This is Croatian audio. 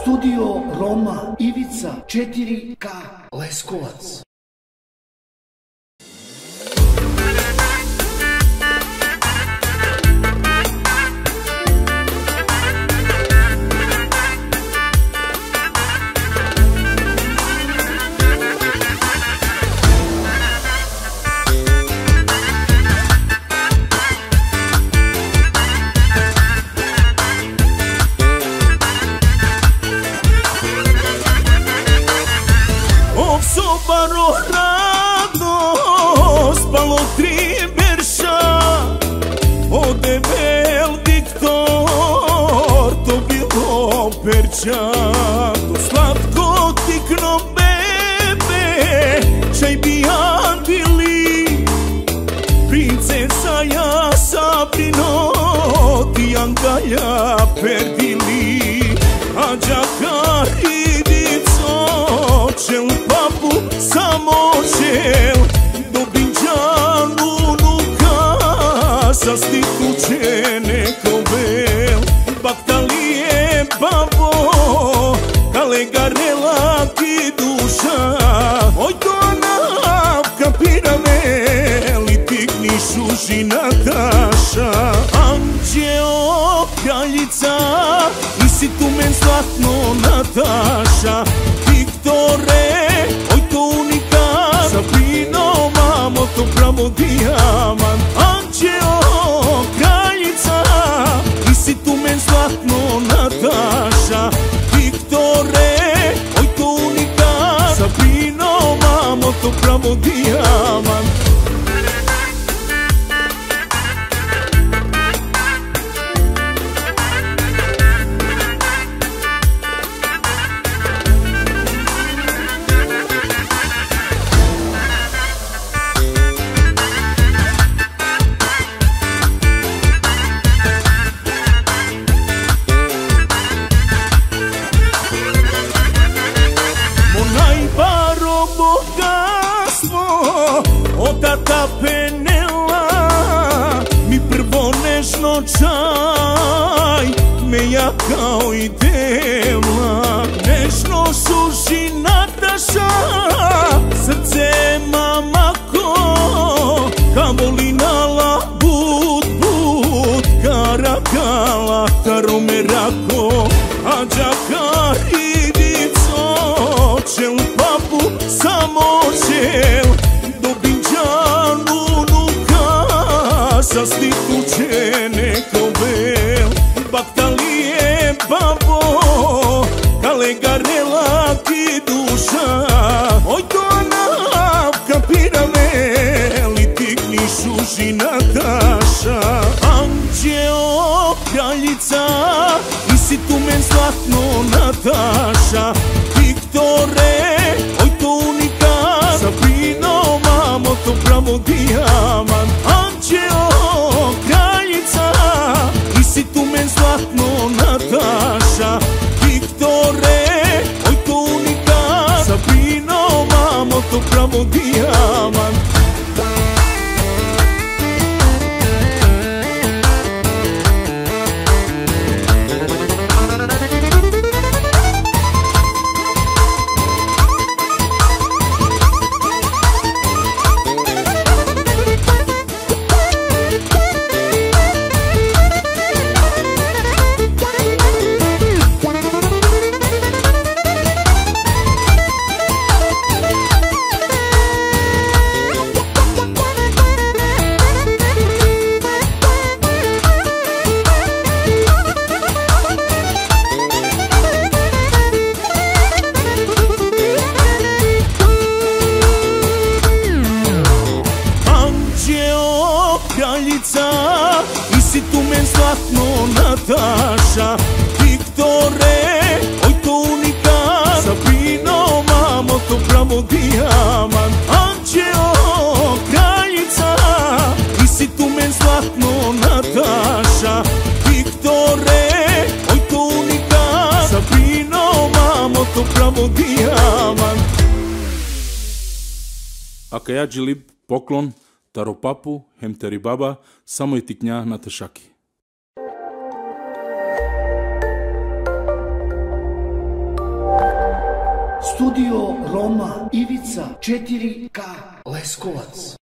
Studio Roma, Ivica 4K Leskovac. Sobaro rado, spalo 3 berša, ode bel diktor, to bilo perča. To slatko tikno bebe, čaj bi andili, princesa ja Sabrino, ti angalja perdili, a džakari čel papu samo čel do binđanu nuka sa stiku neko bel baktalije babo kale garela ki duša oj to napka pirameli tikni šuži Nataša Anđeo kraljica nisi tu men zlatno Nataša Viktore, oj to unikat Sabrino, mamo, to pravo dijamant Anđeo, kraljica nisi tu men zlatno Nataša Viktore, oj to unikat Sabrino, mamo, to pravo dijamant Tata Penela mi prvo nežno čaj me ja kao i dela nežno suši Nataša srce mamako ka volinala bud bud karakala karome rako a džakari dico čel papu samo čel sa stiku neko bel baktalije babo kale garela ki duša oj to napka pirameli tikni šuži Nataša Anđeo kraljica nisi tu men zlatno Nataša Viktore oj to unikat Sabrino mamo to pravo dijamant Anđeo kraljica nisi tu men zlatno Nataša Viktore oj to unikat Sabrino mamo to pravo dijamant nisi tu men zlatno Nataša Viktore, oj to unikat Sabrino, mamo, to pravo dijamant Anđeo, kraljica nisi tu men zlatno Nataša Viktore, oj to unikat Sabrino, mamo, to pravo dijamant Ака ја джилиб поклон Таро папу, хемтери баба, само и тикња на тешаки. Studio Roma, Ivica 4K Leskovac.